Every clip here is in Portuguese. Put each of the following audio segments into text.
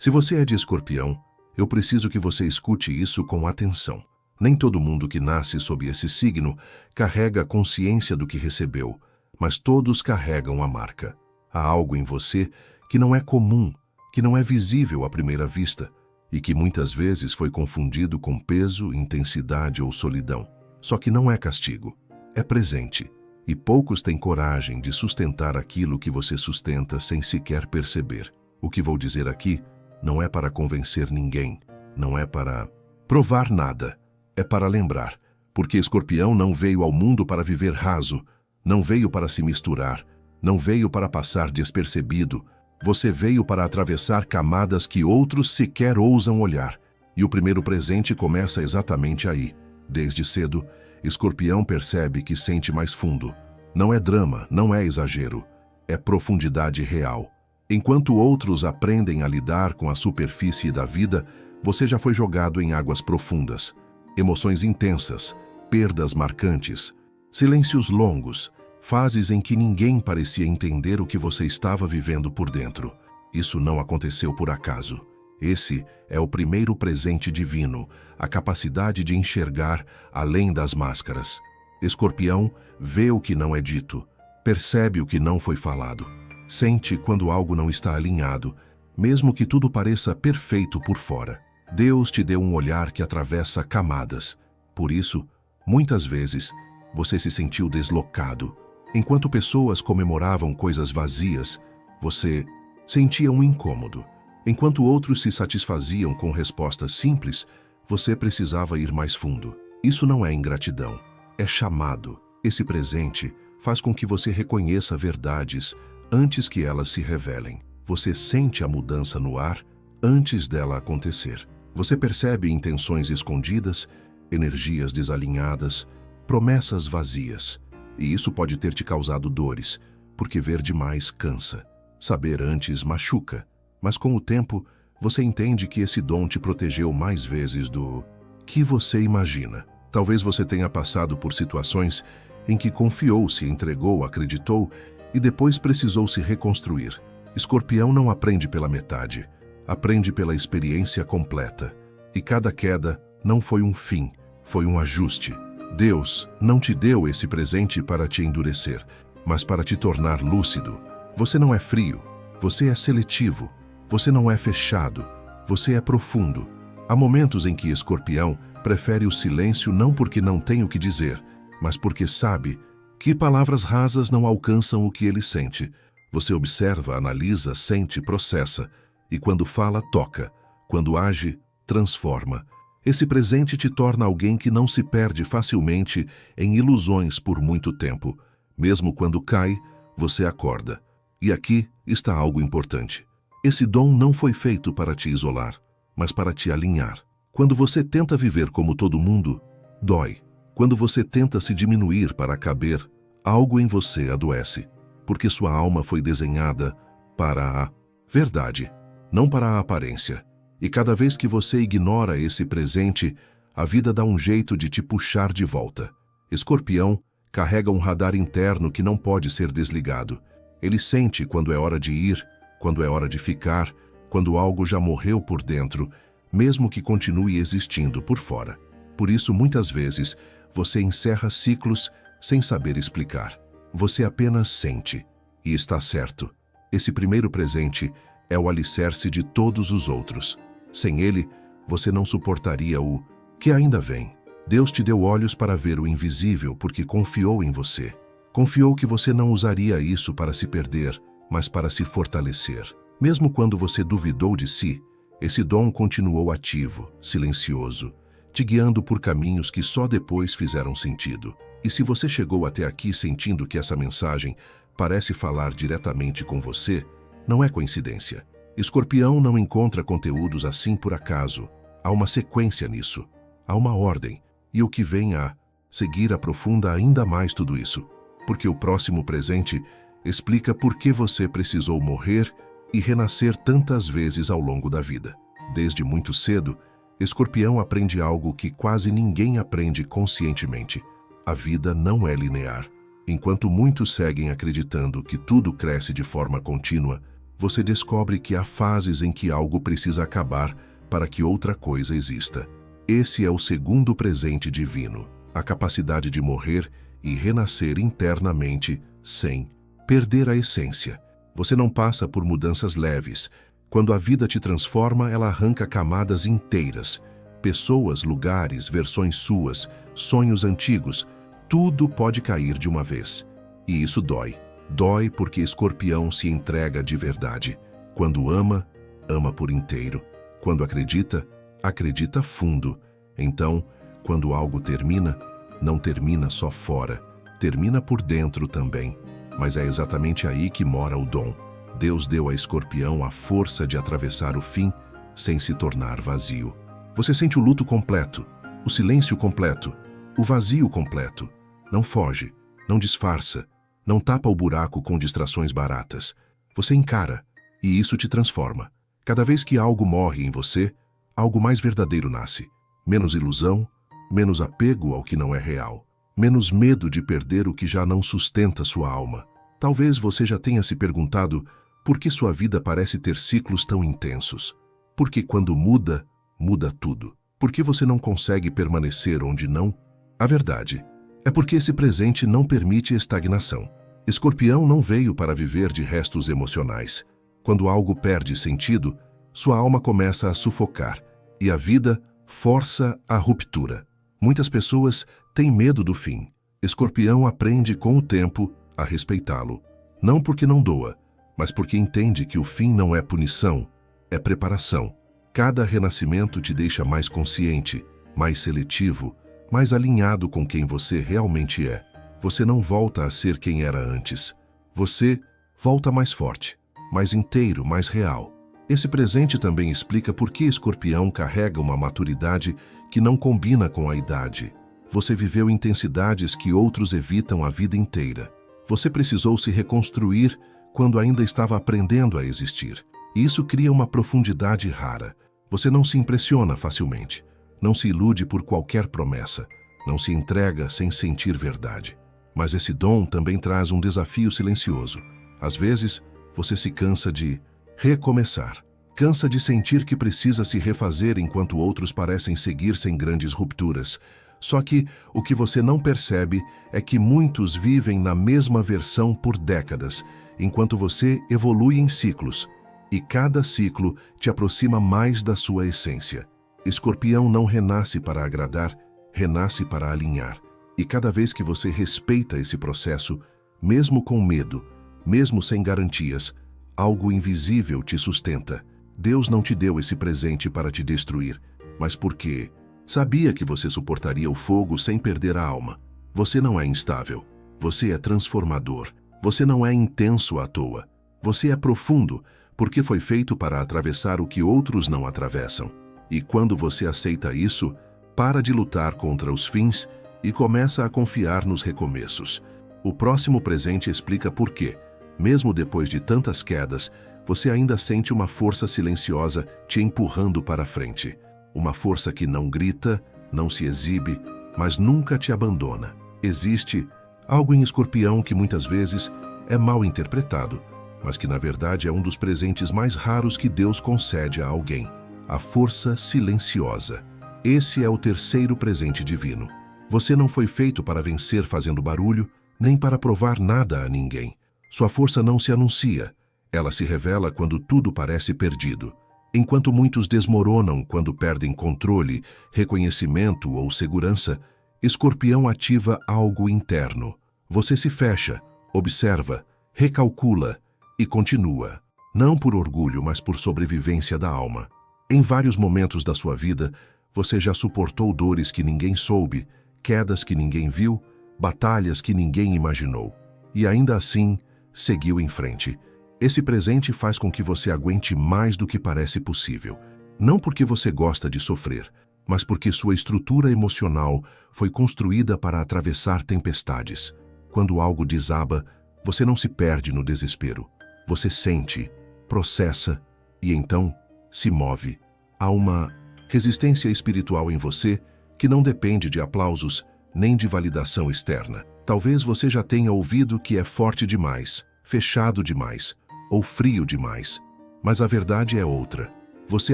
Se você é de Escorpião, eu preciso que você escute isso com atenção. Nem todo mundo que nasce sob esse signo carrega a consciência do que recebeu, mas todos carregam a marca. Há algo em você que não é comum, que não é visível à primeira vista e que muitas vezes foi confundido com peso, intensidade ou solidão. Só que não é castigo, é presente. E poucos têm coragem de sustentar aquilo que você sustenta sem sequer perceber. O que vou dizer aqui não é para convencer ninguém, não é para provar nada. É para lembrar, porque Escorpião não veio ao mundo para viver raso, não veio para se misturar, não veio para passar despercebido. Você veio para atravessar camadas que outros sequer ousam olhar. E o primeiro presente começa exatamente aí. Desde cedo, Escorpião percebe que sente mais fundo. Não é drama, não é exagero, é profundidade real. Enquanto outros aprendem a lidar com a superfície da vida, você já foi jogado em águas profundas. Emoções intensas, perdas marcantes, silêncios longos, fases em que ninguém parecia entender o que você estava vivendo por dentro. Isso não aconteceu por acaso. Esse é o primeiro presente divino, a capacidade de enxergar além das máscaras. Escorpião vê o que não é dito, percebe o que não foi falado, sente quando algo não está alinhado, mesmo que tudo pareça perfeito por fora. Deus te deu um olhar que atravessa camadas. Por isso, muitas vezes, você se sentiu deslocado. Enquanto pessoas comemoravam coisas vazias, você sentia um incômodo. Enquanto outros se satisfaziam com respostas simples, você precisava ir mais fundo. Isso não é ingratidão, é chamado. Esse presente faz com que você reconheça verdades antes que elas se revelem. Você sente a mudança no ar antes dela acontecer. Você percebe intenções escondidas, energias desalinhadas, promessas vazias. E isso pode ter te causado dores, porque ver demais cansa. Saber antes machuca, mas com o tempo você entende que esse dom te protegeu mais vezes do que você imagina. Talvez você tenha passado por situações em que confiou, se entregou, acreditou e depois precisou se reconstruir. Escorpião não aprende pela metade, aprende pela experiência completa. E cada queda não foi um fim, foi um ajuste. Deus não te deu esse presente para te endurecer, mas para te tornar lúcido. Você não é frio, você é seletivo. Você não é fechado, você é profundo. Há momentos em que Escorpião prefere o silêncio não porque não tem o que dizer, mas porque sabe que palavras rasas não alcançam o que ele sente. Você observa, analisa, sente, processa, e quando fala, toca. Quando age, transforma. Esse presente te torna alguém que não se perde facilmente em ilusões por muito tempo. Mesmo quando cai, você acorda. E aqui está algo importante. Esse dom não foi feito para te isolar, mas para te alinhar. Quando você tenta viver como todo mundo, dói. Quando você tenta se diminuir para caber, algo em você adoece, porque sua alma foi desenhada para a verdade, não para a aparência. E cada vez que você ignora esse presente, a vida dá um jeito de te puxar de volta. Escorpião carrega um radar interno que não pode ser desligado. Ele sente quando é hora de ir, quando é hora de ficar, quando algo já morreu por dentro, mesmo que continue existindo por fora. Por isso, muitas vezes, você encerra ciclos sem saber explicar. Você apenas sente. E está certo. Esse primeiro presente é o alicerce de todos os outros. Sem ele, você não suportaria o que ainda vem. Deus te deu olhos para ver o invisível porque confiou em você. Confiou que você não usaria isso para se perder, mas para se fortalecer. Mesmo quando você duvidou de si, esse dom continuou ativo, silencioso, te guiando por caminhos que só depois fizeram sentido. E se você chegou até aqui sentindo que essa mensagem parece falar diretamente com você, não é coincidência. Escorpião não encontra conteúdos assim por acaso. Há uma sequência nisso. Há uma ordem. E o que vem a seguir aprofunda ainda mais tudo isso. Porque o próximo presente explica por que você precisou morrer e renascer tantas vezes ao longo da vida. Desde muito cedo, Escorpião aprende algo que quase ninguém aprende conscientemente. A vida não é linear. Enquanto muitos seguem acreditando que tudo cresce de forma contínua, você descobre que há fases em que algo precisa acabar para que outra coisa exista. Esse é o segundo presente divino, a capacidade de morrer e renascer internamente sem perder a essência. Você não passa por mudanças leves. Quando a vida te transforma, ela arranca camadas inteiras. Pessoas, lugares, versões suas, sonhos antigos, tudo pode cair de uma vez. E isso dói. Dói porque Escorpião se entrega de verdade. Quando ama, ama por inteiro. Quando acredita, acredita fundo. Então, quando algo termina, não termina só fora, termina por dentro também. Mas é exatamente aí que mora o dom. Deus deu a Escorpião a força de atravessar o fim sem se tornar vazio. Você sente o luto completo, o silêncio completo, o vazio completo. Não foge, não disfarça, não tapa o buraco com distrações baratas. Você encara, e isso te transforma. Cada vez que algo morre em você, algo mais verdadeiro nasce. Menos ilusão, menos apego ao que não é real. Menos medo de perder o que já não sustenta sua alma. Talvez você já tenha se perguntado por que sua vida parece ter ciclos tão intensos. Porque quando muda, muda tudo. Por que você não consegue permanecer onde não? A verdade é porque esse presente não permite estagnação. Escorpião não veio para viver de restos emocionais. Quando algo perde sentido, sua alma começa a sufocar e a vida força a ruptura. Muitas pessoas têm medo do fim. Escorpião aprende com o tempo a respeitá-lo. Não porque não doa, mas porque entende que o fim não é punição, é preparação. Cada renascimento te deixa mais consciente, mais seletivo, mais alinhado com quem você realmente é. Você não volta a ser quem era antes. Você volta mais forte, mais inteiro, mais real. Esse presente também explica por que Escorpião carrega uma maturidade que não combina com a idade. Você viveu intensidades que outros evitam a vida inteira. Você precisou se reconstruir quando ainda estava aprendendo a existir. E isso cria uma profundidade rara. Você não se impressiona facilmente. Não se ilude por qualquer promessa. Não se entrega sem sentir verdade. Mas esse dom também traz um desafio silencioso. Às vezes, você se cansa de recomeçar. Cansa de sentir que precisa se refazer enquanto outros parecem seguir sem grandes rupturas. Só que o que você não percebe é que muitos vivem na mesma versão por décadas, enquanto você evolui em ciclos. E cada ciclo te aproxima mais da sua essência. Escorpião não renasce para agradar, renasce para alinhar. E cada vez que você respeita esse processo, mesmo com medo, mesmo sem garantias, algo invisível te sustenta. Deus não te deu esse presente para te destruir, mas porque sabia que você suportaria o fogo sem perder a alma. Você não é instável, você é transformador. Você não é intenso à toa. Você é profundo, porque foi feito para atravessar o que outros não atravessam. E quando você aceita isso, para de lutar contra os fins e começa a confiar nos recomeços. O próximo presente explica por quê, mesmo depois de tantas quedas, você ainda sente uma força silenciosa te empurrando para frente. Uma força que não grita, não se exibe, mas nunca te abandona. Existe algo em Escorpião que muitas vezes é mal interpretado, mas que na verdade é um dos presentes mais raros que Deus concede a alguém. A força silenciosa. Esse é o terceiro presente divino. Você não foi feito para vencer fazendo barulho, nem para provar nada a ninguém. Sua força não se anuncia. Ela se revela quando tudo parece perdido. Enquanto muitos desmoronam quando perdem controle, reconhecimento ou segurança, Escorpião ativa algo interno. Você se fecha, observa, recalcula e continua. Não por orgulho, mas por sobrevivência da alma. Em vários momentos da sua vida, você já suportou dores que ninguém soube, quedas que ninguém viu, batalhas que ninguém imaginou. E ainda assim, seguiu em frente. Esse presente faz com que você aguente mais do que parece possível. Não porque você gosta de sofrer, mas porque sua estrutura emocional foi construída para atravessar tempestades. Quando algo desaba, você não se perde no desespero. Você sente, processa e então se move. Há uma resistência espiritual em você que não depende de aplausos nem de validação externa. Talvez você já tenha ouvido que é forte demais, fechado demais, ou frio demais. Mas a verdade é outra. Você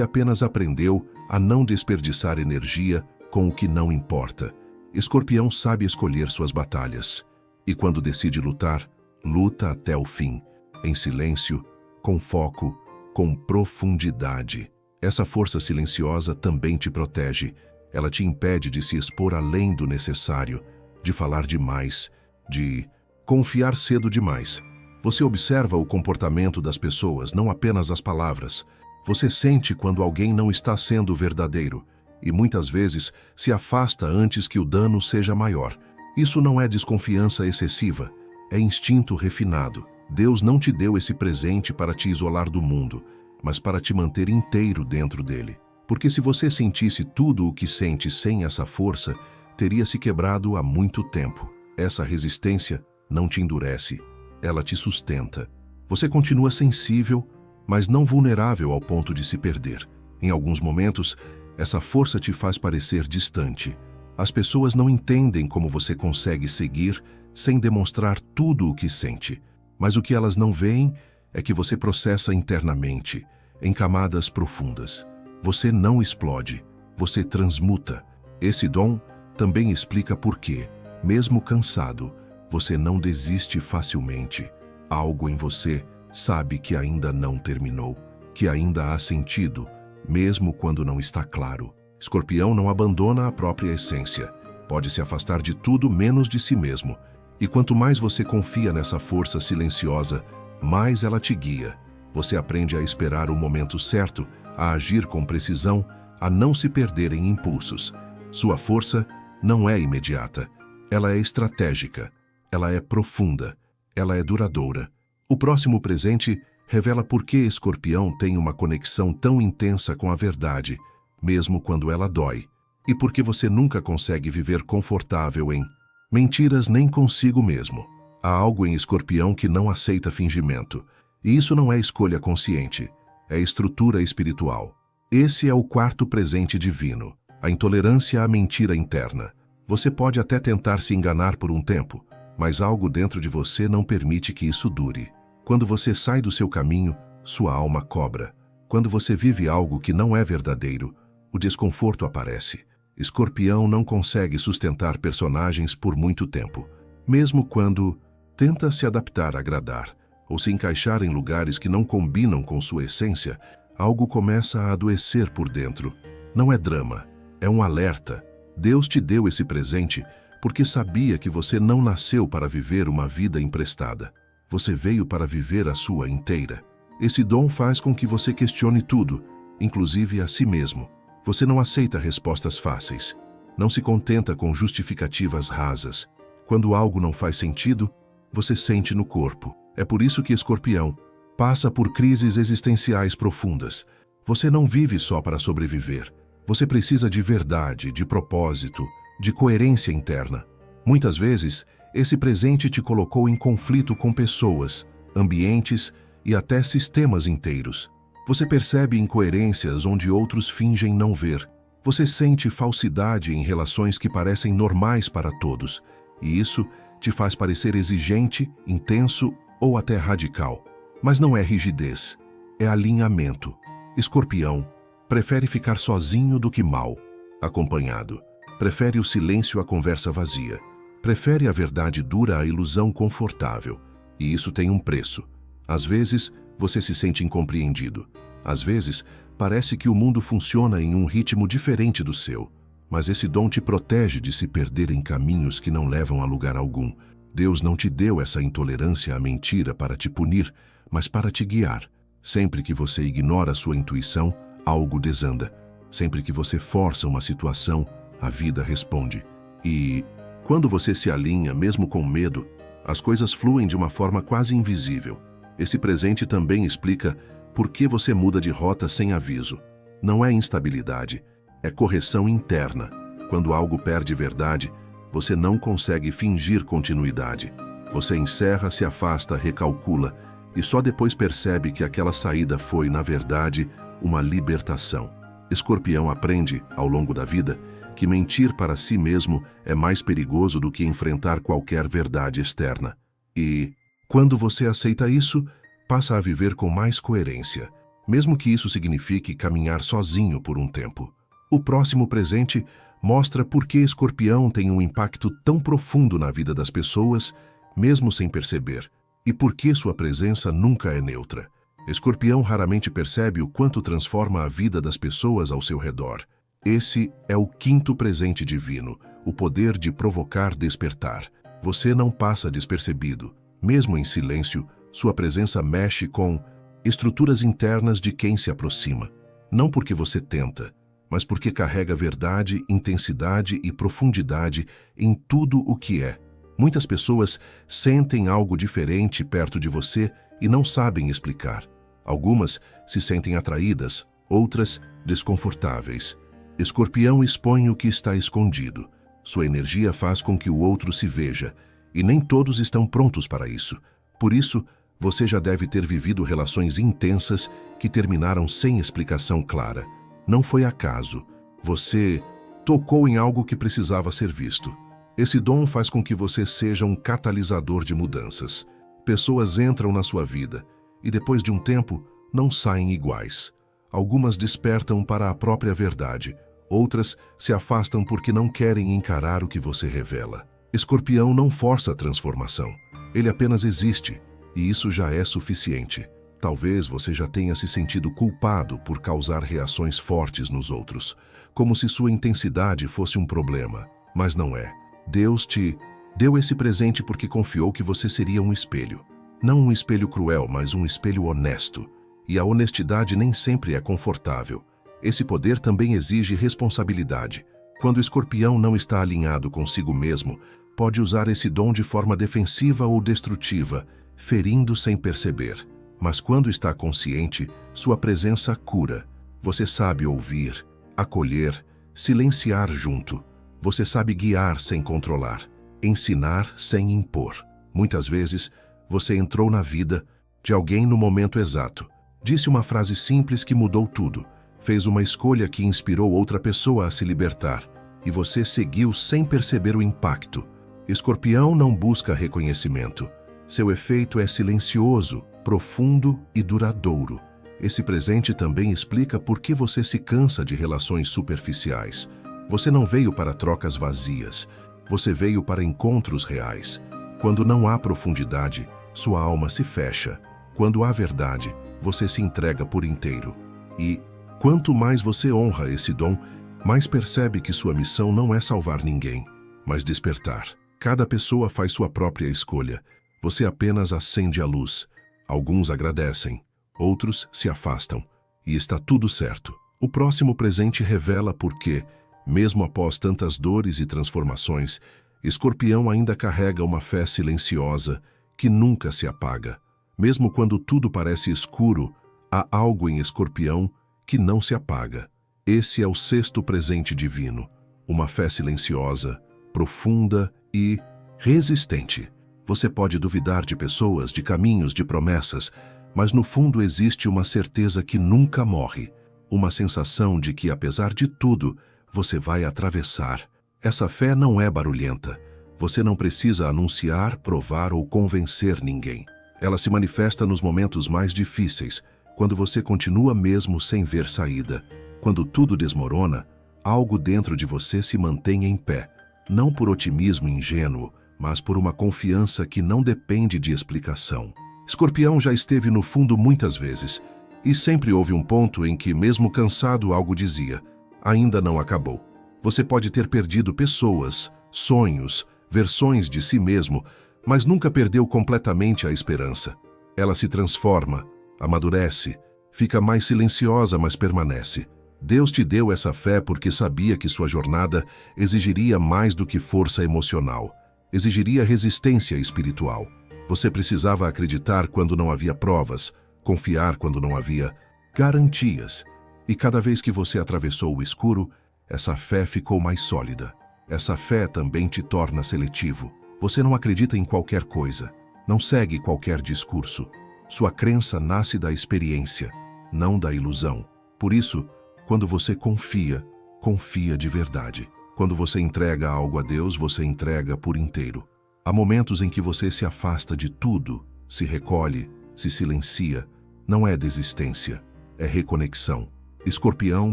apenas aprendeu a não desperdiçar energia com o que não importa. Escorpião sabe escolher suas batalhas. E quando decide lutar, luta até o fim. Em silêncio, com foco, com profundidade. Essa força silenciosa também te protege. Ela te impede de se expor além do necessário, de falar demais, de confiar cedo demais. Você observa o comportamento das pessoas, não apenas as palavras. Você sente quando alguém não está sendo verdadeiro e muitas vezes se afasta antes que o dano seja maior. Isso não é desconfiança excessiva, é instinto refinado. Deus não te deu esse presente para te isolar do mundo, mas para te manter inteiro dentro dele. Porque se você sentisse tudo o que sente sem essa força, teria se quebrado há muito tempo. Essa resistência não te endurece, ela te sustenta. Você continua sensível, mas não vulnerável ao ponto de se perder. Em alguns momentos, essa força te faz parecer distante. As pessoas não entendem como você consegue seguir sem demonstrar tudo o que sente. Mas o que elas não veem é que você processa internamente, em camadas profundas. Você não explode, você transmuta. Esse dom também explica por que, mesmo cansado, você não desiste facilmente. Algo em você sabe que ainda não terminou, que ainda há sentido, mesmo quando não está claro. Escorpião não abandona a própria essência. Pode se afastar de tudo menos de si mesmo. E quanto mais você confia nessa força silenciosa, mais ela te guia. Você aprende a esperar o momento certo, a agir com precisão, a não se perder em impulsos. Sua força não é imediata. Ela é estratégica. Ela é profunda. Ela é duradoura. O próximo presente revela por que Escorpião tem uma conexão tão intensa com a verdade, mesmo quando ela dói. E por que você nunca consegue viver confortável em mentiras nem consigo mesmo. Há algo em Escorpião que não aceita fingimento. E isso não é escolha consciente, é estrutura espiritual. Esse é o quarto presente divino, a intolerância à mentira interna. Você pode até tentar se enganar por um tempo, mas algo dentro de você não permite que isso dure. Quando você sai do seu caminho, sua alma cobra. Quando você vive algo que não é verdadeiro, o desconforto aparece. Escorpião não consegue sustentar personagens por muito tempo. Mesmo quando tenta se adaptar a agradar, ou se encaixar em lugares que não combinam com sua essência, algo começa a adoecer por dentro. Não é drama, é um alerta. Deus te deu esse presente porque sabia que você não nasceu para viver uma vida emprestada. Você veio para viver a sua inteira. Esse dom faz com que você questione tudo, inclusive a si mesmo. Você não aceita respostas fáceis. Não se contenta com justificativas rasas. Quando algo não faz sentido, você sente no corpo. É por isso que Escorpião passa por crises existenciais profundas. Você não vive só para sobreviver. Você precisa de verdade, de propósito, de coerência interna. Muitas vezes, esse presente te colocou em conflito com pessoas, ambientes e até sistemas inteiros. Você percebe incoerências onde outros fingem não ver. Você sente falsidade em relações que parecem normais para todos. E isso te faz parecer exigente, intenso ou até radical. Mas não é rigidez, é alinhamento. Escorpião prefere ficar sozinho do que mal, acompanhado. Prefere o silêncio à conversa vazia. Prefere a verdade dura à ilusão confortável. E isso tem um preço. Às vezes, você se sente incompreendido. Às vezes, parece que o mundo funciona em um ritmo diferente do seu. Mas esse dom te protege de se perder em caminhos que não levam a lugar algum. Deus não te deu essa intolerância à mentira para te punir, mas para te guiar. Sempre que você ignora sua intuição, algo desanda. Sempre que você força uma situação, a vida responde. E quando você se alinha, mesmo com medo, as coisas fluem de uma forma quase invisível. Esse presente também explica por que você muda de rota sem aviso. Não é instabilidade, é correção interna. Quando algo perde verdade, você não consegue fingir continuidade. Você encerra, se afasta, recalcula e só depois percebe que aquela saída foi, na verdade, uma libertação. Escorpião aprende, ao longo da vida, que mentir para si mesmo é mais perigoso do que enfrentar qualquer verdade externa. E, quando você aceita isso, passa a viver com mais coerência, mesmo que isso signifique caminhar sozinho por um tempo. O próximo presente mostra por que Escorpião tem um impacto tão profundo na vida das pessoas, mesmo sem perceber, e por que sua presença nunca é neutra. Escorpião raramente percebe o quanto transforma a vida das pessoas ao seu redor. Esse é o quinto presente divino, o poder de provocar despertar. Você não passa despercebido. Mesmo em silêncio, sua presença mexe com estruturas internas de quem se aproxima. Não porque você tenta, mas porque carrega verdade, intensidade e profundidade em tudo o que é. Muitas pessoas sentem algo diferente perto de você e não sabem explicar. Algumas se sentem atraídas, outras desconfortáveis. Escorpião expõe o que está escondido. Sua energia faz com que o outro se veja, e nem todos estão prontos para isso. Por isso, você já deve ter vivido relações intensas que terminaram sem explicação clara. Não foi acaso. Você tocou em algo que precisava ser visto. Esse dom faz com que você seja um catalisador de mudanças. Pessoas entram na sua vida e depois de um tempo não saem iguais. Algumas despertam para a própria verdade, outras se afastam porque não querem encarar o que você revela. Escorpião não força a transformação, ele apenas existe, e isso já é suficiente. Talvez você já tenha se sentido culpado por causar reações fortes nos outros, como se sua intensidade fosse um problema, mas não é. Deus te deu esse presente porque confiou que você seria um espelho. Não um espelho cruel, mas um espelho honesto. E a honestidade nem sempre é confortável. Esse poder também exige responsabilidade. Quando o escorpião não está alinhado consigo mesmo, pode usar esse dom de forma defensiva ou destrutiva, ferindo sem perceber. Mas quando está consciente, sua presença cura. Você sabe ouvir, acolher, silenciar junto. Você sabe guiar sem controlar, ensinar sem impor. Muitas vezes, você entrou na vida de alguém no momento exato. Disse uma frase simples que mudou tudo. Fez uma escolha que inspirou outra pessoa a se libertar. E você seguiu sem perceber o impacto. Escorpião não busca reconhecimento. Seu efeito é silencioso, profundo e duradouro. Esse presente também explica por que você se cansa de relações superficiais. Você não veio para trocas vazias. Você veio para encontros reais. Quando não há profundidade, sua alma se fecha. Quando há verdade, você se entrega por inteiro. E, quanto mais você honra esse dom, mais percebe que sua missão não é salvar ninguém, mas despertar. Cada pessoa faz sua própria escolha. Você apenas acende a luz. Alguns agradecem, outros se afastam. E está tudo certo. O próximo presente revela por que, mesmo após tantas dores e transformações, Escorpião ainda carrega uma fé silenciosa que nunca se apaga. Mesmo quando tudo parece escuro, há algo em Escorpião que não se apaga. Esse é o sexto presente divino, uma fé silenciosa, profunda e resistente. Você pode duvidar de pessoas, de caminhos, de promessas, mas no fundo existe uma certeza que nunca morre, uma sensação de que, apesar de tudo, você vai atravessar. Essa fé não é barulhenta. Você não precisa anunciar, provar ou convencer ninguém. Ela se manifesta nos momentos mais difíceis, quando você continua mesmo sem ver saída. Quando tudo desmorona, algo dentro de você se mantém em pé, não por otimismo ingênuo, mas por uma confiança que não depende de explicação. Escorpião já esteve no fundo muitas vezes, e sempre houve um ponto em que, mesmo cansado, algo dizia: ainda não acabou. Você pode ter perdido pessoas, sonhos, versões de si mesmo, mas nunca perdeu completamente a esperança. Ela se transforma, amadurece, fica mais silenciosa, mas permanece. Deus te deu essa fé porque sabia que sua jornada exigiria mais do que força emocional. Exigiria resistência espiritual. Você precisava acreditar quando não havia provas, confiar quando não havia garantias. E cada vez que você atravessou o escuro, essa fé ficou mais sólida. Essa fé também te torna seletivo. Você não acredita em qualquer coisa, não segue qualquer discurso. Sua crença nasce da experiência, não da ilusão. Por isso, quando você confia, confia de verdade. Quando você entrega algo a Deus, você entrega por inteiro. Há momentos em que você se afasta de tudo, se recolhe, se silencia, não é desistência, é reconexão. Escorpião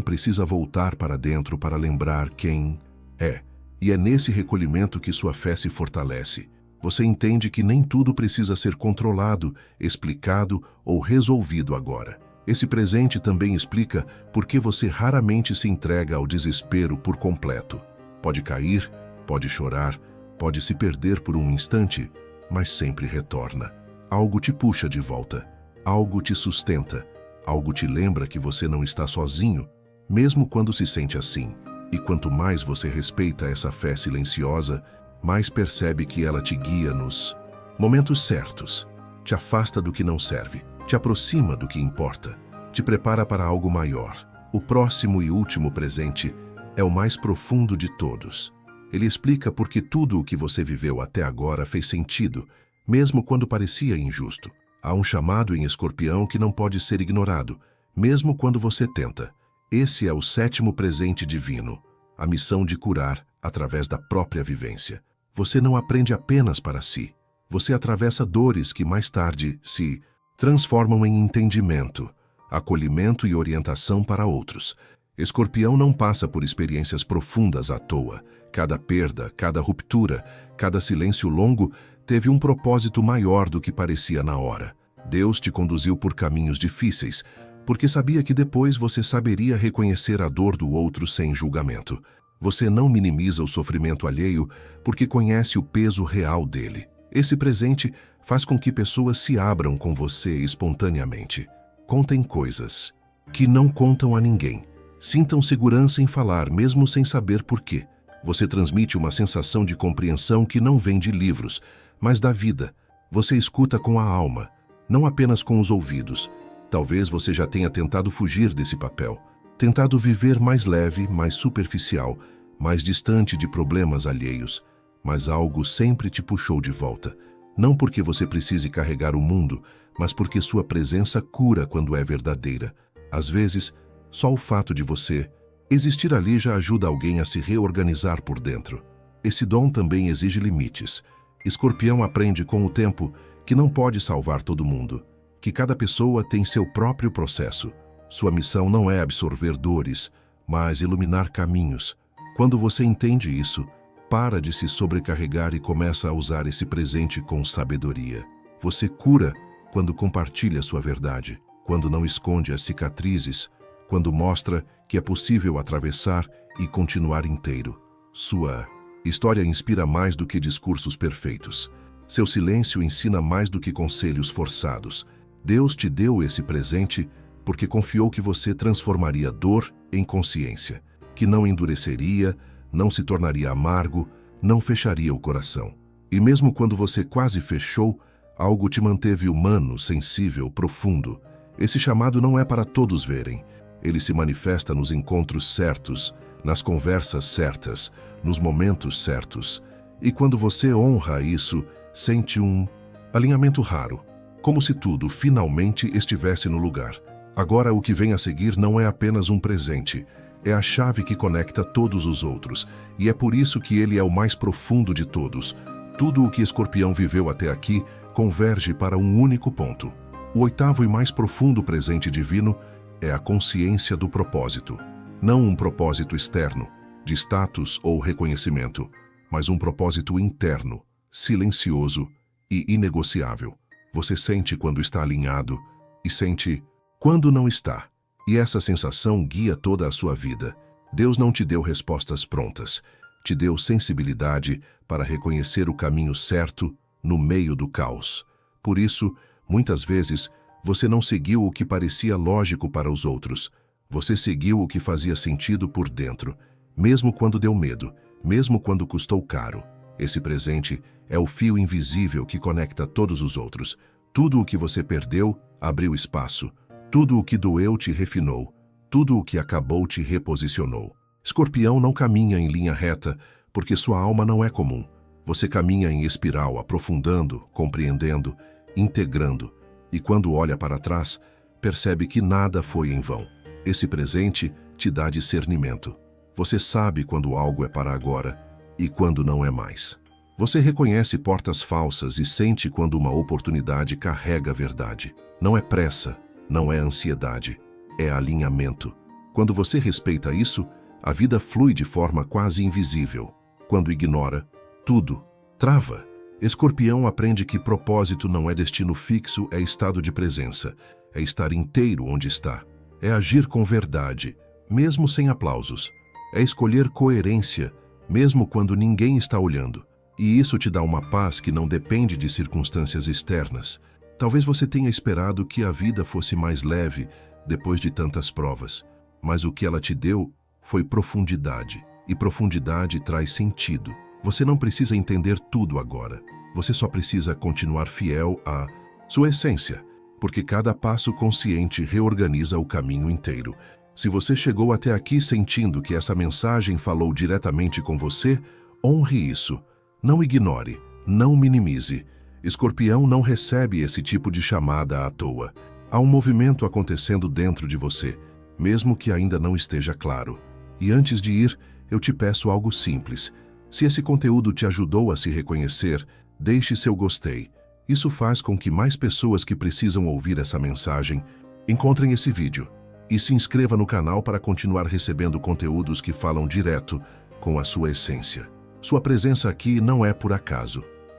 precisa voltar para dentro para lembrar quem é. E é nesse recolhimento que sua fé se fortalece. Você entende que nem tudo precisa ser controlado, explicado ou resolvido agora. Esse presente também explica por que você raramente se entrega ao desespero por completo. Pode cair, pode chorar, pode se perder por um instante, mas sempre retorna. Algo te puxa de volta, algo te sustenta, algo te lembra que você não está sozinho, mesmo quando se sente assim. E quanto mais você respeita essa fé silenciosa, mais percebe que ela te guia nos momentos certos, te afasta do que não serve, te aproxima do que importa, te prepara para algo maior. O próximo e último presente é o mais profundo de todos. Ele explica por que tudo o que você viveu até agora fez sentido, mesmo quando parecia injusto. Há um chamado em Escorpião que não pode ser ignorado, mesmo quando você tenta. Esse é o 7º presente divino, a missão de curar através da própria vivência. Você não aprende apenas para si. Você atravessa dores que mais tarde se transformam em entendimento, acolhimento e orientação para outros. Escorpião não passa por experiências profundas à toa. Cada perda, cada ruptura, cada silêncio longo teve um propósito maior do que parecia na hora. Deus te conduziu por caminhos difíceis, porque sabia que depois você saberia reconhecer a dor do outro sem julgamento. Você não minimiza o sofrimento alheio porque conhece o peso real dele. Esse presente faz com que pessoas se abram com você espontaneamente. Contem coisas que não contam a ninguém. Sintam segurança em falar, mesmo sem saber por quê. Você transmite uma sensação de compreensão que não vem de livros, mas da vida. Você escuta com a alma, não apenas com os ouvidos. Talvez você já tenha tentado fugir desse papel, tentado viver mais leve, mais superficial, mais distante de problemas alheios, mas algo sempre te puxou de volta. Não porque você precise carregar o mundo, mas porque sua presença cura quando é verdadeira. Às vezes, só o fato de você existir ali já ajuda alguém a se reorganizar por dentro. Esse dom também exige limites. Escorpião aprende com o tempo que não pode salvar todo mundo, que cada pessoa tem seu próprio processo. Sua missão não é absorver dores, mas iluminar caminhos. Quando você entende isso, para de se sobrecarregar e começa a usar esse presente com sabedoria. Você cura quando compartilha sua verdade, quando não esconde as cicatrizes, quando mostra que é possível atravessar e continuar inteiro. Sua história inspira mais do que discursos perfeitos. Seu silêncio ensina mais do que conselhos forçados. Deus te deu esse presente porque confiou que você transformaria dor em consciência, que não endureceria, não se tornaria amargo, não fecharia o coração. E mesmo quando você quase fechou, algo te manteve humano, sensível, profundo. Esse chamado não é para todos verem. Ele se manifesta nos encontros certos, nas conversas certas, nos momentos certos. E quando você honra isso, sente um alinhamento raro, como se tudo finalmente estivesse no lugar. Agora o que vem a seguir não é apenas um presente, é a chave que conecta todos os outros, e é por isso que ele é o mais profundo de todos. Tudo o que Escorpião viveu até aqui converge para um único ponto. O 8º e mais profundo presente divino é a consciência do propósito. Não um propósito externo, de status ou reconhecimento, mas um propósito interno, silencioso e inegociável. Você sente quando está alinhado e sente quando não está. E essa sensação guia toda a sua vida. Deus não te deu respostas prontas, te deu sensibilidade para reconhecer o caminho certo no meio do caos. Por isso, muitas vezes, você não seguiu o que parecia lógico para os outros. Você seguiu o que fazia sentido por dentro, mesmo quando deu medo, mesmo quando custou caro. Esse presente é o fio invisível que conecta todos os outros. Tudo o que você perdeu abriu espaço. Tudo o que doeu te refinou. Tudo o que acabou te reposicionou. Escorpião não caminha em linha reta, porque sua alma não é comum. Você caminha em espiral, aprofundando, compreendendo, integrando. E quando olha para trás, percebe que nada foi em vão. Esse presente te dá discernimento. Você sabe quando algo é para agora e quando não é mais. Você reconhece portas falsas e sente quando uma oportunidade carrega a verdade. Não é pressa, não é ansiedade, é alinhamento. Quando você respeita isso, a vida flui de forma quase invisível. Quando ignora, tudo trava. Escorpião aprende que propósito não é destino fixo, é estado de presença. É estar inteiro onde está. É agir com verdade, mesmo sem aplausos. É escolher coerência, mesmo quando ninguém está olhando. E isso te dá uma paz que não depende de circunstâncias externas. Talvez você tenha esperado que a vida fosse mais leve depois de tantas provas, mas o que ela te deu foi profundidade, e profundidade traz sentido. Você não precisa entender tudo agora. Você só precisa continuar fiel à sua essência, porque cada passo consciente reorganiza o caminho inteiro. Se você chegou até aqui sentindo que essa mensagem falou diretamente com você, honre isso. Não ignore, não minimize. Escorpião não recebe esse tipo de chamada à toa. Há um movimento acontecendo dentro de você, mesmo que ainda não esteja claro. E antes de ir, eu te peço algo simples. Se esse conteúdo te ajudou a se reconhecer, deixe seu gostei. Isso faz com que mais pessoas que precisam ouvir essa mensagem encontrem esse vídeo. E se inscreva no canal para continuar recebendo conteúdos que falam direto com a sua essência. Sua presença aqui não é por acaso.